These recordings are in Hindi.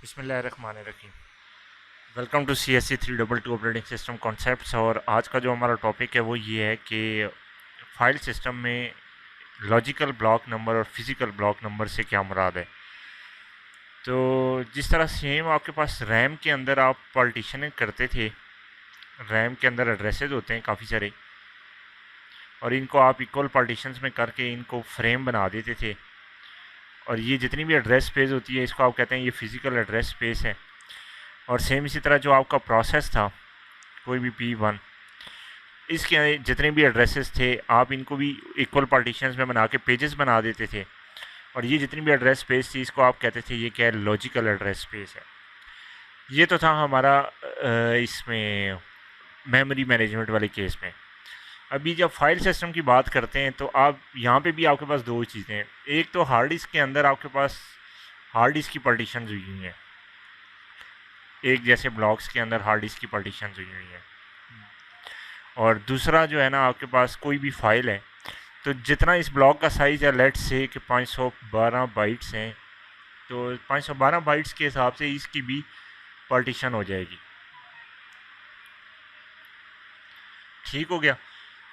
बिस्मिल्लाहिर्रहमानिर्रहीम। Welcome to CSC 322 operating system concepts. और आज का जो हमारा टॉपिक है वो ये है कि फाइल सिस्टम में लॉजिकल ब्लॉक नंबर और फिज़िकल ब्लॉक नंबर से क्या मुराद है। तो जिस तरह सेम आपके पास रैम के अंदर आप पार्टीशनिंग करते थे, रैम के अंदर एड्रेसेस होते हैं काफ़ी सारे, और इनको आप इक्वल पार्टीशंस में करके इनको फ्रेम बना देते थे, और ये जितनी भी एड्रेस स्पेस होती है इसको आप कहते हैं ये फ़िज़िकल एड्रेस स्पेस है। और सेम इसी तरह जो आपका प्रोसेस था, कोई भी P1, इसके जितने भी एड्रेसेस थे आप इनको भी इक्वल पार्टीशंस में बना के पेजेस बना देते थे, और ये जितनी भी एड्रेस स्पेस थी इसको आप कहते थे ये क्या है, लॉजिकल एड्रेस स्पेस है। ये तो था हमारा इसमें मेमोरी मैनेजमेंट वाले केस में। अभी जब फाइल सिस्टम की बात करते हैं तो आप यहाँ पे भी आपके पास दो चीज़ें हैं। एक तो हार्ड डिस्क के अंदर आपके पास हार्ड डिस्क की पार्टीशंस हुई हुई हैं, एक जैसे ब्लॉक्स के अंदर हार्ड डिस्क की पार्टीशंस हुई हुई हैं, और दूसरा जो है ना आपके पास कोई भी फाइल है तो जितना इस ब्लॉक का साइज़ है, लेट्स से कि 512 बाइट्स हैं, तो 512 बाइट्स के हिसाब से इसकी भी पार्टीशन हो जाएगी। ठीक हो गया।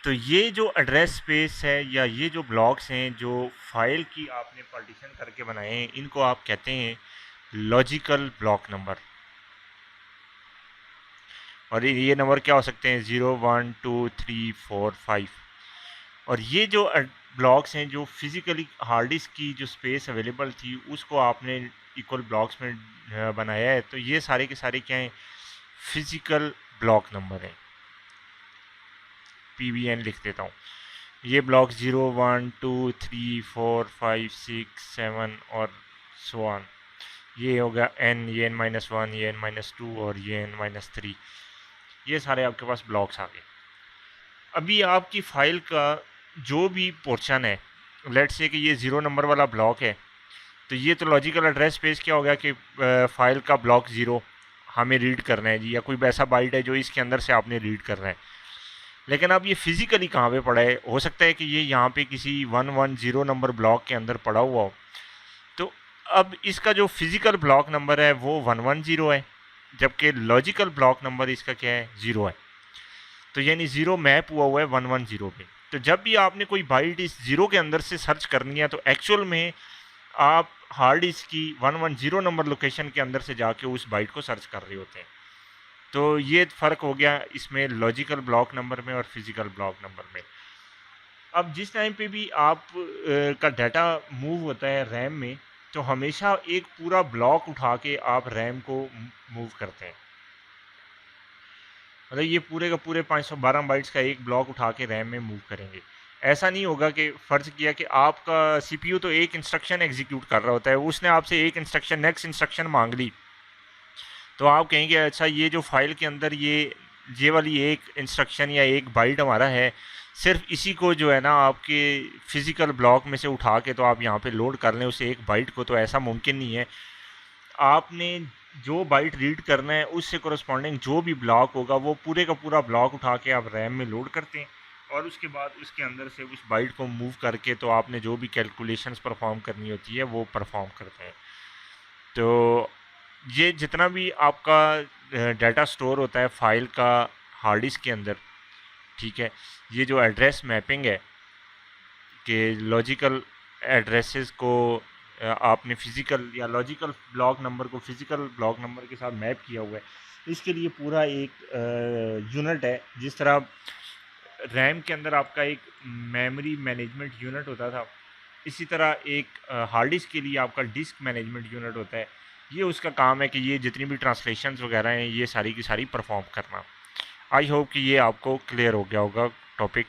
तो ये जो एड्रेस स्पेस है या ये जो ब्लॉक्स हैं जो फाइल की आपने पार्टीशन करके बनाए हैं, इनको आप कहते हैं लॉजिकल ब्लॉक नंबर। और ये नंबर क्या हो सकते हैं, 0 1 2 3 4 5। और ये जो ब्लॉक्स हैं जो फिज़िकली हार्ड डिस्क की जो स्पेस अवेलेबल थी उसको आपने इक्वल ब्लॉक्स में बनाया है, तो ये सारे के सारे क्या हैं, फिज़िकल ब्लॉक नंबर हैं। PBN लिख देता हूँ। ये ब्लॉक 0 1 2 3 4 5 6 7 और सो ऑन, ये होगा n, ये n-1, ये n-2 और ये n-3। ये सारे आपके पास ब्लॉक्स आ गए। अभी आपकी फाइल का जो भी पोर्शन है, लेट्स से कि ये 0 नंबर वाला ब्लॉक है, तो ये तो लॉजिकल एड्रेस स्पेस क्या हो गया कि फाइल का ब्लॉक 0 हमें रीड करना है जी, या कोई ऐसा बाइट है जो इसके अंदर से आपने रीड करना है। लेकिन अब ये फिज़िकली कहाँ पे पड़ा है, हो सकता है कि ये यहाँ पे किसी 110 नंबर ब्लॉक के अंदर पड़ा हुआ हो। तो अब इसका जो फिज़िकल ब्लॉक नंबर है वो 110 है, जबकि लॉजिकल ब्लॉक नंबर इसका क्या है, 0 है। तो यानी 0 मैप हुआ है 110 पे। तो जब भी आपने कोई बाइट इस 0 के अंदर से सर्च करनी है तो एक्चुअल में आप हार्ड डिस्क की 110 नंबर लोकेशन के अंदर से जाके उस बाइट को सर्च कर रहे होते हैं। तो ये फ़र्क हो गया इसमें लॉजिकल ब्लॉक नंबर में और फिज़िकल ब्लॉक नंबर में। अब जिस टाइम पे भी आप का डाटा मूव होता है रैम में, तो हमेशा एक पूरा ब्लॉक उठा के आप रैम को मूव करते हैं। मतलब ये पूरे का पूरे 512 बाइट्स का एक ब्लॉक उठा के रैम में मूव करेंगे। ऐसा नहीं होगा कि फ़र्ज़ किया कि आपका CPU तो एक इंस्ट्रक्शन एग्जीक्यूट कर रहा होता है, उसने आपसे एक इंस्ट्रक्शन नेक्स्ट इंस्ट्रक्शन मांग ली, तो आप कहेंगे अच्छा ये जो फाइल के अंदर ये वाली एक इंस्ट्रक्शन या एक बाइट हमारा है, सिर्फ इसी को जो है ना आपके फ़िज़िकल ब्लॉक में से उठा के तो आप यहाँ पे लोड कर लें उस एक बाइट को, तो ऐसा मुमकिन नहीं है। आपने जो बाइट रीड करना है उससे कोरस्पॉन्डिंग जो भी ब्लॉक होगा वो पूरे का पूरा ब्लॉक उठा के आप रैम में लोड करते हैं, और उसके बाद उसके अंदर से उस बाइट को मूव करके तो आपने जो भी कैलकुलेशंस परफॉर्म करनी होती है वो परफॉर्म करते हैं। तो ये जितना भी आपका डाटा स्टोर होता है फाइल का हार्ड डिस्क के अंदर, ठीक है, ये जो एड्रेस मैपिंग है कि लॉजिकल एड्रेसेस को आपने फिज़िकल या लॉजिकल ब्लॉक नंबर को फिज़िकल ब्लॉक नंबर के साथ मैप किया हुआ है, इसके लिए पूरा एक यूनिट है। जिस तरह रैम के अंदर आपका एक मेमोरी मैनेजमेंट यूनिट होता था, इसी तरह एक हार्ड डिस्क के लिए आपका डिस्क मैनेजमेंट यूनिट होता है। ये उसका काम है कि ये जितनी भी ट्रांसलेशंस वगैरह हैं ये सारी की सारी परफॉर्म करना। आई होप कि ये आपको क्लियर हो गया होगा टॉपिक।